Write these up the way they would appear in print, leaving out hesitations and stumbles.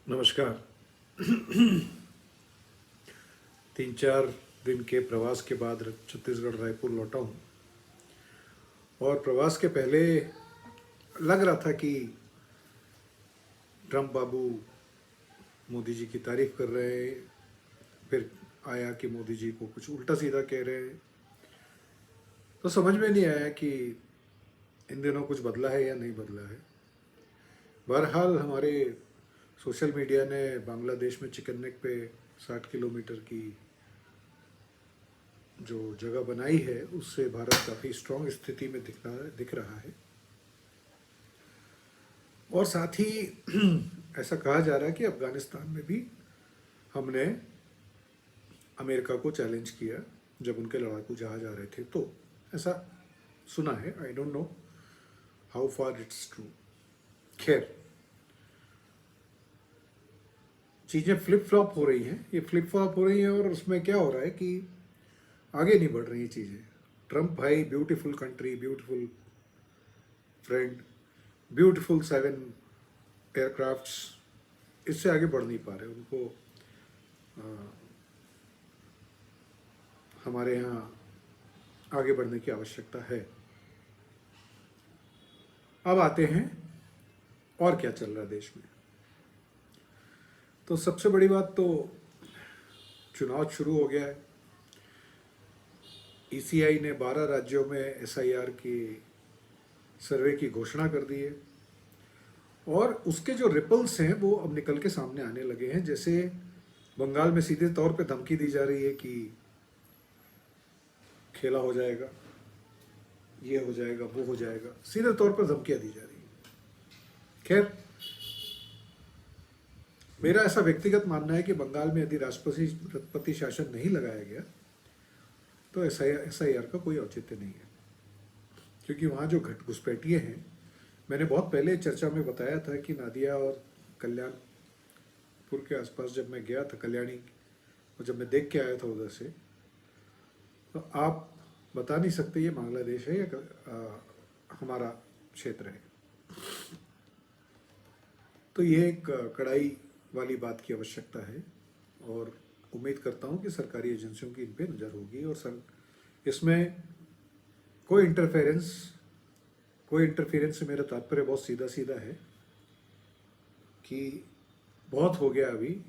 नमस्कार। 3-4 दिन के प्रवास के बाद छत्तीसगढ़ रायपुर लौटा हूँ। और प्रवास के पहले लग रहा था कि ट्रम्प बाबू मोदी जी की तारीफ कर रहे हैं, फिर आया कि मोदी जी को कुछ उल्टा सीधा कह रहे हैं। तो समझ में नहीं आया कि इन दिनों कुछ बदला है या नहीं बदला है। बहरहाल हमारे सोशल मीडिया ने बांग्लादेश में चिकन नेक पे 60 किलोमीटर की जो जगह बनाई है उससे भारत काफ़ी स्ट्रॉन्ग स्थिति में दिख रहा है। और साथ ही ऐसा कहा जा रहा है कि अफ़गानिस्तान में भी हमने अमेरिका को चैलेंज किया जब उनके लड़ाकू जहाज आ रहे थे, तो ऐसा सुना है। I don't know how far it's true. खैर, चीज़ें फ्लिप फ्लॉप हो रही हैं, ये फ्लिप फ्लॉप हो रही हैं और उसमें क्या हो रहा है कि आगे नहीं बढ़ रही चीज़ें। ट्रम्प भाई beautiful country, beautiful friend, beautiful 7 aircrafts, इससे आगे बढ़ नहीं पा रहे। उनको हमारे यहाँ आगे बढ़ने की आवश्यकता है। अब आते हैं और क्या चल रहा है देश में। तो सबसे बड़ी बात तो चुनाव शुरू हो गया है। ईसीआई ने 12 राज्यों में एसआईआर की सर्वे की घोषणा कर दी है और उसके जो रिपल्स हैं वो अब निकल के सामने आने लगे हैं। जैसे बंगाल में सीधे तौर पे धमकी दी जा रही है कि खेला हो जाएगा, ये हो जाएगा, वो हो जाएगा, सीधे तौर पर धमकियां दी जा रही है। खैर, मेरा ऐसा व्यक्तिगत मानना है कि बंगाल में यदि राष्ट्रपति शासन नहीं लगाया गया तो एसआईआर का कोई औचित्य नहीं है, क्योंकि वहाँ जो घुसपैठिए हैं, मैंने बहुत पहले चर्चा में बताया था कि नादिया और कल्याणपुर के आसपास जब मैं गया था, कल्याणी, और जब मैं देख के आया था उधर से, तो आप बता नहीं सकते ये बांग्लादेश है या हमारा क्षेत्र है। तो ये एक कड़ाई वाली बात की आवश्यकता है और उम्मीद करता हूँ कि सरकारी एजेंसियों की इन पे नज़र होगी और इसमें कोई इंटरफेरेंस से मेरा तात्पर्य बहुत सीधा सीधा है कि बहुत हो गया अभी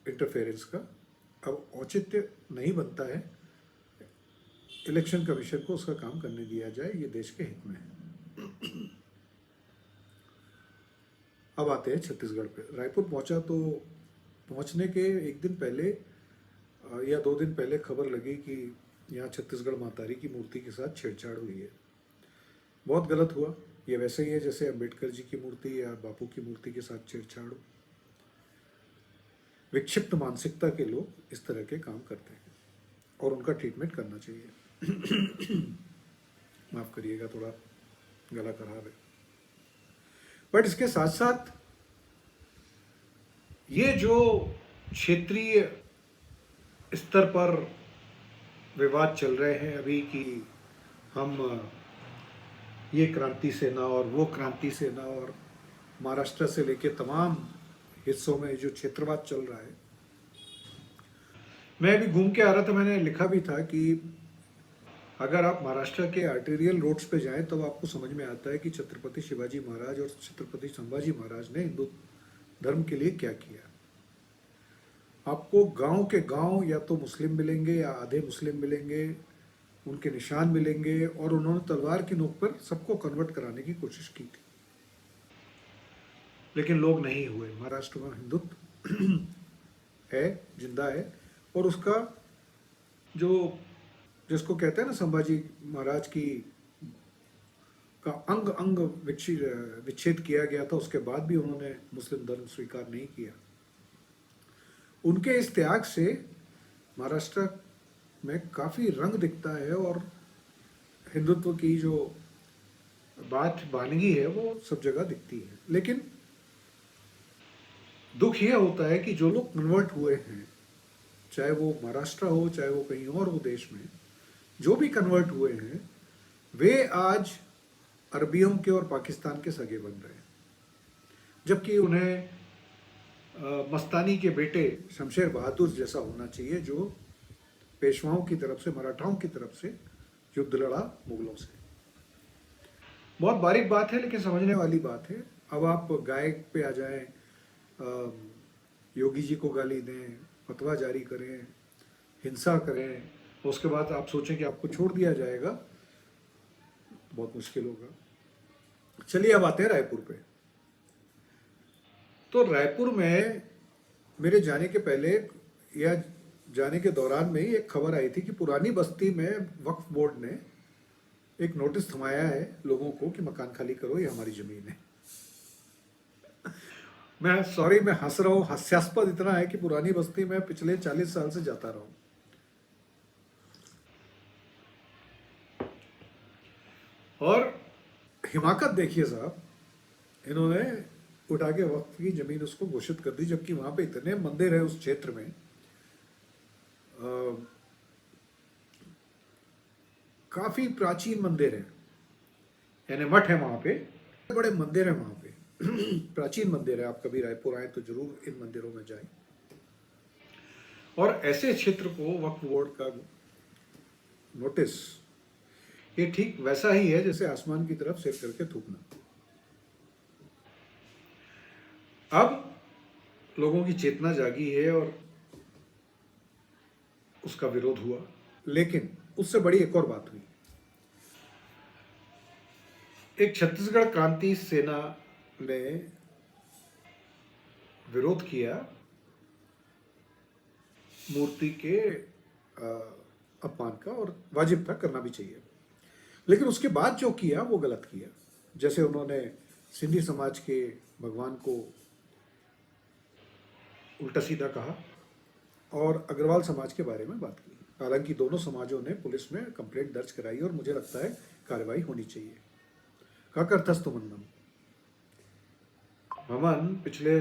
इंटरफेरेंस का। अब औचित्य नहीं बनता है, इलेक्शन कमीशन को उसका काम करने दिया जाए, ये देश के हित में है। अब आते हैं छत्तीसगढ़ पे। रायपुर पहुंचा तो पहुंचने के एक दिन पहले या 2 दिन पहले खबर लगी कि यहाँ छत्तीसगढ़ मातारी की मूर्ति के साथ छेड़छाड़ हुई है। बहुत गलत हुआ। ये वैसे ही है जैसे अम्बेडकर जी की मूर्ति या बापू की मूर्ति के साथ छेड़छाड़ हो। विक्षिप्त मानसिकता के लोग इस तरह के काम करते हैं और उनका ट्रीटमेंट करना चाहिए। माफ़ करिएगा, थोड़ा गला खराब है। बट इसके साथ साथ ये जो क्षेत्रीय स्तर पर विवाद चल रहे हैं अभी कि हम ये क्रांति सेना और वो क्रांति सेना, और महाराष्ट्र से लेके तमाम हिस्सों में जो क्षेत्रवाद चल रहा है, मैं अभी घूम के आ रहा था, मैंने लिखा भी था कि अगर आप महाराष्ट्र के आर्टेरियल रोड्स पे जाएं तब आपको समझ में आता है कि छत्रपति शिवाजी महाराज और छत्रपति संभाजी महाराज ने हिंदू धर्म के लिए क्या किया। आपको गांव के गांव या तो मुस्लिम मिलेंगे या आधे मुस्लिम मिलेंगे, उनके निशान मिलेंगे, और उन्होंने तलवार की नोक पर सबको कन्वर्ट कराने की कोशिश की थी, लेकिन लोग नहीं हुए। महाराष्ट्र में हिंदुत्व है, जिंदा है, और उसका जो जिसको कहते हैं ना संभाजी महाराज की का अंग अंग विच्छेद किया गया था, उसके बाद भी उन्होंने मुस्लिम धर्म स्वीकार नहीं किया। उनके इस त्याग से महाराष्ट्र में काफ़ी रंग दिखता है और हिंदुत्व की जो बात वानगी है वो सब जगह दिखती है। लेकिन दुख ये होता है कि जो लोग कन्वर्ट हुए हैं, चाहे वो महाराष्ट्र हो चाहे वो कहीं और हो देश में, जो भी कन्वर्ट हुए हैं वे आज अरबियों के और पाकिस्तान के सगे बन रहे हैं, जबकि उन्हें मस्तानी के बेटे शमशेर बहादुर जैसा होना चाहिए, जो पेशवाओं की तरफ से, मराठाओं की तरफ से युद्ध लड़ा मुगलों से। बहुत बारीक बात है लेकिन समझने वाली बात है। अब आप गायक पे आ जाएं, योगी जी को गाली दें, फतवा जारी करें, हिंसा करें, उसके बाद आप सोचें कि आपको छोड़ दिया जाएगा, बहुत मुश्किल होगा। चलिए अब आते हैं रायपुर पे। तो रायपुर में मेरे जाने के पहले या जाने के दौरान में ही एक खबर आई थी कि पुरानी बस्ती में वक्फ बोर्ड ने एक नोटिस थमाया है लोगों को कि मकान खाली करो, ये हमारी जमीन है। मैं हंस रहा हूँ, हास्यास्पद इतना है कि पुरानी बस्ती में पिछले 40 साल से जाता रहा हूँ। और हिमाकत देखिए साहब, इन्होंने उठा के वक्फ की जमीन उसको घोषित कर दी, जबकि वहां पे इतने मंदिर है उस क्षेत्र में, काफी प्राचीन मंदिर है, यानी मठ है वहां पे, बड़े मंदिर है वहां पे, प्राचीन मंदिर है। आप कभी रायपुर आए तो जरूर इन मंदिरों में जाएं। और ऐसे क्षेत्र को वक्फ बोर्ड का नोटिस, ये ठीक वैसा ही है जैसे आसमान की तरफ सिर करके थूकना। अब लोगों की चेतना जागी है और उसका विरोध हुआ, लेकिन उससे बड़ी एक और बात हुई। एक छत्तीसगढ़ क्रांति सेना ने विरोध किया मूर्ति के अपमान का, और वाजिब था, करना भी चाहिए, लेकिन उसके बाद जो किया वो गलत किया। जैसे उन्होंने सिंधी समाज के भगवान को उल्टा सीधा कहा और अग्रवाल समाज के बारे में बात की। हालांकि दोनों समाजों ने पुलिस में कंप्लेंट दर्ज कराई और मुझे लगता है कार्रवाई होनी चाहिए। का करतस तो ममन पिछले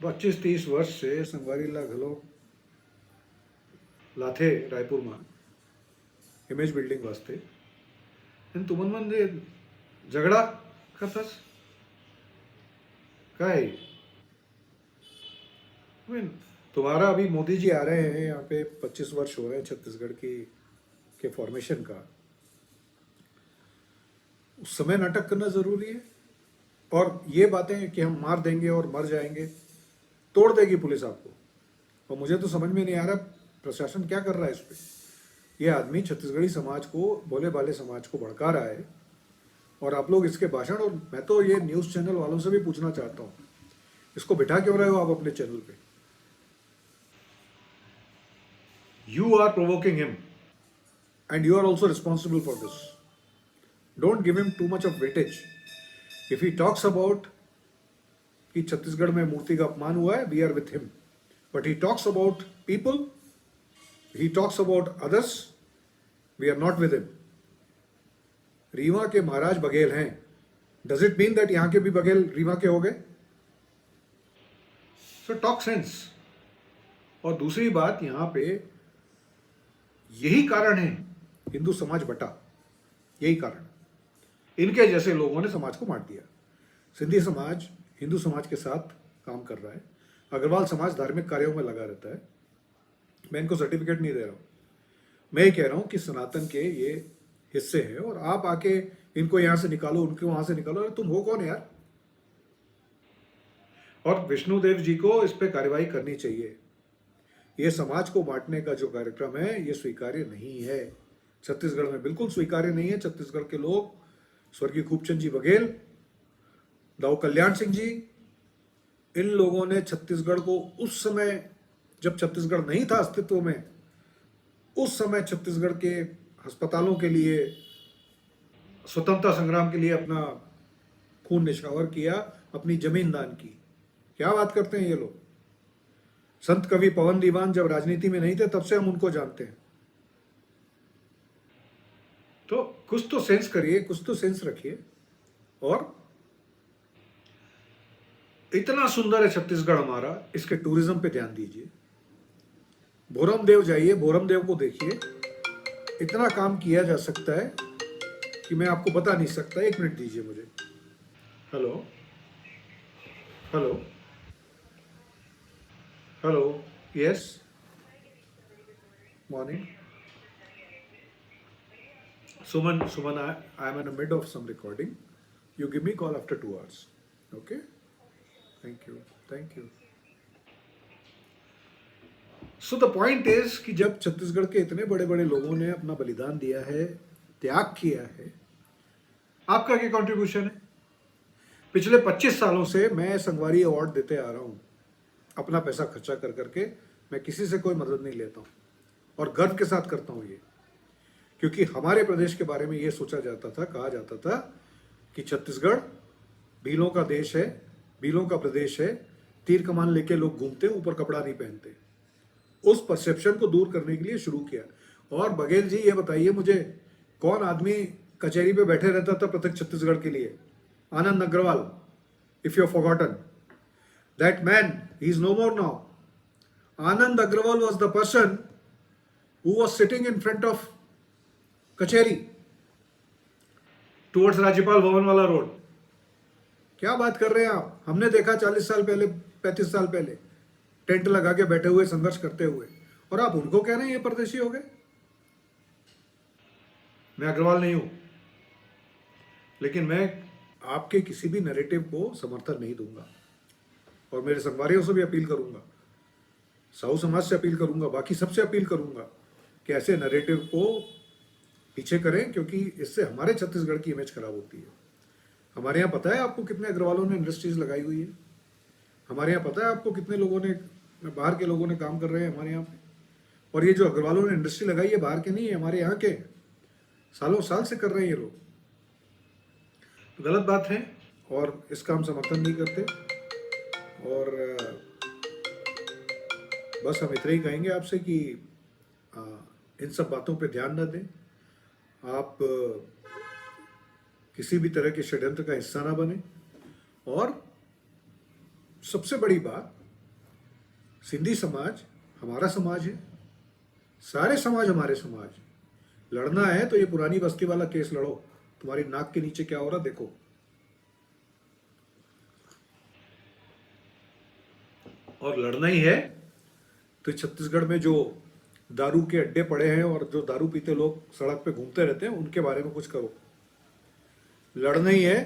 25-30 वर्ष से संगवारी ला घलो लाथे रायपुर में इमेज बिल्डिंग वास्ते, इन तुमन मन जे झगड़ा करतस का है। तुम्हारा अभी मोदी जी आ रहे हैं यहाँ पे, 25 वर्ष हो रहे हैं छत्तीसगढ़ की के फॉर्मेशन का, उस समय नाटक करना जरूरी है। और ये बातें कि हम मार देंगे और मर जाएंगे, तोड़ देगी पुलिस आपको। और मुझे तो समझ में नहीं आ रहा प्रशासन क्या कर रहा है इस पे। ये आदमी छत्तीसगढ़ी समाज को, भोले भाले समाज को भड़का रहा है, और आप लोग इसके भाषण, और मैं तो ये न्यूज़ चैनल वालों से भी पूछना चाहता हूँ, इसको बिठा क्यों रहे हो आप अपने चैनल पे? You are provoking him and you are also responsible for this. Don't give him too much of weightage. If he talks about कि छत्तीसगढ़ में मूर्ति का अपमान हुआ है, we are with him. But he talks about people, he talks about others, we are not with him. Rewa के महाराज बघेल हैं, does it mean that यहाँ के भी बघेल रीवा के हो गए? So talk sense. और दूसरी बात, यहाँ पे यही कारण है हिंदू समाज बटा, यही कारण, इनके जैसे लोगों ने समाज को मार दिया। सिंधी समाज हिंदू समाज के साथ काम कर रहा है, अग्रवाल समाज धार्मिक कार्यों में लगा रहता है। मैं इनको सर्टिफिकेट नहीं दे रहा हूँ, मैं ये कह रहा हूँ कि सनातन के ये हिस्से हैं, और आप आके इनको यहाँ से निकालो, उनको वहां से निकालो। अरे तुम हो कौन यार? और विष्णुदेव जी को इस पे कार्रवाई करनी चाहिए। ये समाज को बांटने का जो कार्यक्रम है ये स्वीकार्य नहीं है, छत्तीसगढ़ में बिल्कुल स्वीकार्य नहीं है। छत्तीसगढ़ के लोग, स्वर्गीय खूबचंद जी बघेल, दाऊ कल्याण सिंह जी, इन लोगों ने छत्तीसगढ़ को उस समय, जब छत्तीसगढ़ नहीं था अस्तित्व में, उस समय छत्तीसगढ़ के अस्पतालों के लिए, स्वतंत्रता संग्राम के लिए अपना खून निछावर किया, अपनी जमीन दान की। क्या बात करते हैं ये लोग। संत कवि पवन दीवान जब राजनीति में नहीं थे तब से हम उनको जानते हैं। तो कुछ तो सेंस करिए, कुछ तो सेंस रखिए। और इतना सुंदर है छत्तीसगढ़ हमारा, इसके टूरिज्म पे ध्यान दीजिए। भोरम देव जाइए, भोरम देव को देखिए, इतना काम किया जा सकता है कि मैं आपको बता नहीं सकता। 1 मिनट दीजिए मुझे। Hello hello Hello. Yes. Morning. Suman, I am in the mid of some recording. You give me call after 2 hours. Okay? Thank you. Thank you. So the point is कि जब छत्तीसगढ़ के इतने बड़े बड़े लोगों ने अपना बलिदान दिया है, त्याग किया है, आपका क्या कंट्रीब्यूशन है? पिछले 25 सालों से मैं संगवारी अवार्ड देते आ रहा हूं, अपना पैसा खर्चा कर करके। मैं किसी से कोई मदद नहीं लेता हूं और गर्व के साथ करता हूं ये, क्योंकि हमारे प्रदेश के बारे में ये सोचा जाता था, कहा जाता था कि छत्तीसगढ़ भीलों का देश है, भीलों का प्रदेश है, तीर कमान लेके लोग घूमते, ऊपर कपड़ा नहीं पहनते। उस परसेप्शन को दूर करने के लिए शुरू किया। और बघेल जी, ये बताइए मुझे, कौन आदमी कचहरी पे बैठे रहता था पृथक छत्तीसगढ़ के लिए? Anand Agrawal. If you have forgotten that man, he is no more now. Anand Agrawal was the person who was sitting in front of कचहरी टुवर्ड्स राज्यपाल भवन वाला रोड। क्या बात कर रहे हैं आप? हमने देखा 40 साल पहले, 35 साल पहले टेंट लगा के बैठे हुए, संघर्ष करते हुए, और आप उनको कह रहे हैं ये परदेशी हो गए। मैं अग्रवाल नहीं हूं, लेकिन मैं आपके किसी भी नैरेटिव को समर्थन नहीं दूंगा और मेरे संगवारियों से भी अपील करूंगा, साहू समाज से अपील करूंगा, बाकी सबसे अपील करूंगा कि ऐसे नैरेटिव को पीछे करें, क्योंकि इससे हमारे छत्तीसगढ़ की इमेज खराब होती है। हमारे यहाँ पता है आपको कितने अग्रवालों ने इंडस्ट्रीज लगाई हुई है? हमारे यहाँ पता है आपको कितने लोगों ने, बाहर के लोगों ने काम कर रहे हैं हमारे यहाँ पे? और ये जो अग्रवालों ने इंडस्ट्री लगाई है, बाहर के नहीं है, हमारे यहाँ के, सालों साल से कर रहे हैं ये लोग। तो गलत बात है और इसका हम समर्थन नहीं करते। और बस हम इतना ही कहेंगे आपसे कि इन सब बातों पे ध्यान न दें। आप किसी भी तरह के षड्यंत्र का हिस्सा ना बने। और सबसे बड़ी बात, सिंधी समाज हमारा समाज है, सारे समाज हमारे समाज। लड़ना है तो ये पुरानी बस्ती वाला केस लड़ो। तुम्हारी नाक के नीचे क्या हो रहा देखो। और लड़ना ही है तो छत्तीसगढ़ में जो दारू के अड्डे पड़े हैं और जो दारू पीते लोग सड़क पे घूमते रहते हैं, उनके बारे में कुछ करो। लड़ना ही है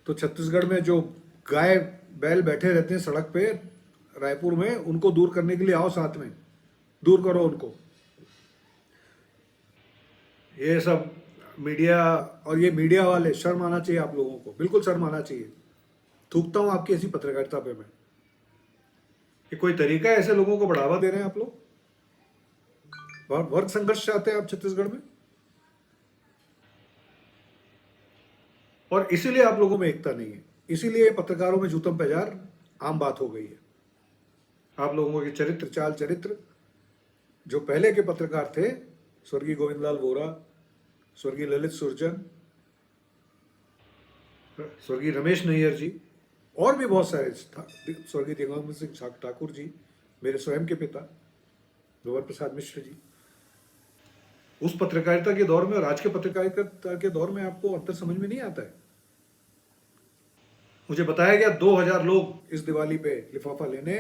तो छत्तीसगढ़ में जो गाय बैल बैठे रहते हैं सड़क पे रायपुर में, उनको दूर करने के लिए आओ, साथ में दूर करो उनको। ये सब मीडिया, और ये मीडिया वाले, शर्म आना चाहिए आप लोगों को, बिल्कुल शर्म आना चाहिए। थूकता हूं आपकी ऐसी पत्रकारिता पे मैं। ये कोई तरीका है ऐसे लोगों को बढ़ावा दे रहे हैं आप लोग? वर्ग संघर्ष चाहते हैं आप छत्तीसगढ़ में, और इसीलिए आप लोगों में एकता नहीं है। इसीलिए पत्रकारों में जूतम पेजार आम बात हो गई है। आप लोगों के चरित्र, चाल चरित्र, जो पहले के पत्रकार थे, स्वर्गीय गोविंदलाल वोरा, स्वर्गीय ललित सुरजन, स्वर्गीय रमेश नैयर जी, और भी बहुत सारे, स्वर्गीय दिगंबर सिंह ठाकुर जी, मेरे स्वयं के पिता गवर प्रसाद मिश्र जी। उस पत्रकारिता के दौर में और आज के पत्रकारिता के दौर में आपको अंतर समझ में नहीं आता है। मुझे बताया गया 2000 लोग इस दिवाली पे लिफाफा लेने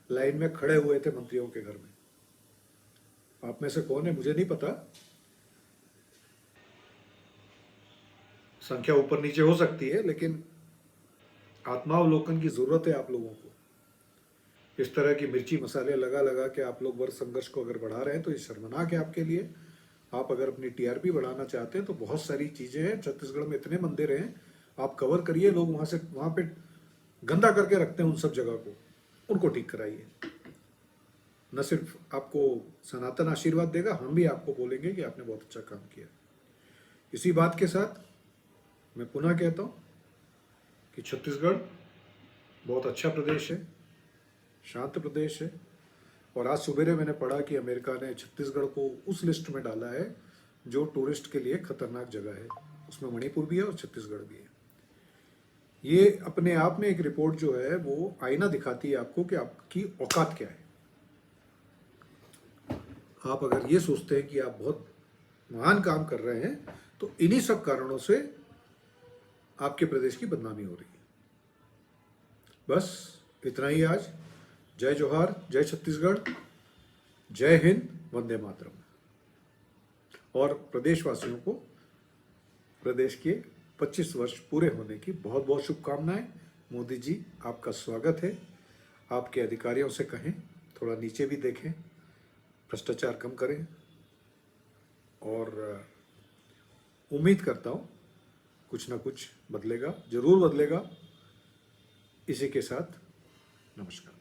लाइन में खड़े हुए थे मंत्रियों के घर में। आप में से कौन है मुझे नहीं पता, संख्या ऊपर नीचे हो सकती है, लेकिन आत्मावलोकन की जरूरत है आप लोगों को। इस तरह की मिर्ची मसाले लगा लगा के आप लोग वर्ग संघर्ष को अगर बढ़ा रहे हैं तो ये शर्मनाक है आपके लिए। आप अगर अपनी टीआरपी बढ़ाना चाहते हैं तो बहुत सारी चीजें हैं। छत्तीसगढ़ में इतने मंदिर हैं, आप कवर करिए। लोग वहां पे गंदा करके रखते हैं उन सब जगह को, उनको ठीक कराइए। न सिर्फ आपको सनातन आशीर्वाद देगा, हम भी आपको बोलेंगे कि आपने बहुत अच्छा काम किया। इसी बात के साथ मैं पुनः कहता हूं कि छत्तीसगढ़ बहुत अच्छा प्रदेश है, शांत प्रदेश है। और आज सुबेरे मैंने पढ़ा कि अमेरिका ने छत्तीसगढ़ को उस लिस्ट में डाला है जो टूरिस्ट के लिए खतरनाक जगह है। उसमें मणिपुर भी है और छत्तीसगढ़ भी है। ये अपने आप में एक रिपोर्ट जो है वो आईना दिखाती है आपको कि आपकी औकात क्या है। आप अगर ये सोचते हैं कि आप बहुत महान काम कर रहे हैं तो इन्हीं सब कारणों से आपके प्रदेश की बदनामी हो रही है। बस इतना ही आज। जय जोहार, जय छत्तीसगढ़, जय हिंद, वंदे मातरम। और प्रदेशवासियों को प्रदेश के 25 वर्ष पूरे होने की बहुत बहुत शुभकामनाएं। मोदी जी, आपका स्वागत है। आपके अधिकारियों से कहें थोड़ा नीचे भी देखें, भ्रष्टाचार कम करें, और उम्मीद करता हूँ कुछ ना कुछ बदलेगा, जरूर बदलेगा। इसी के साथ नमस्कार।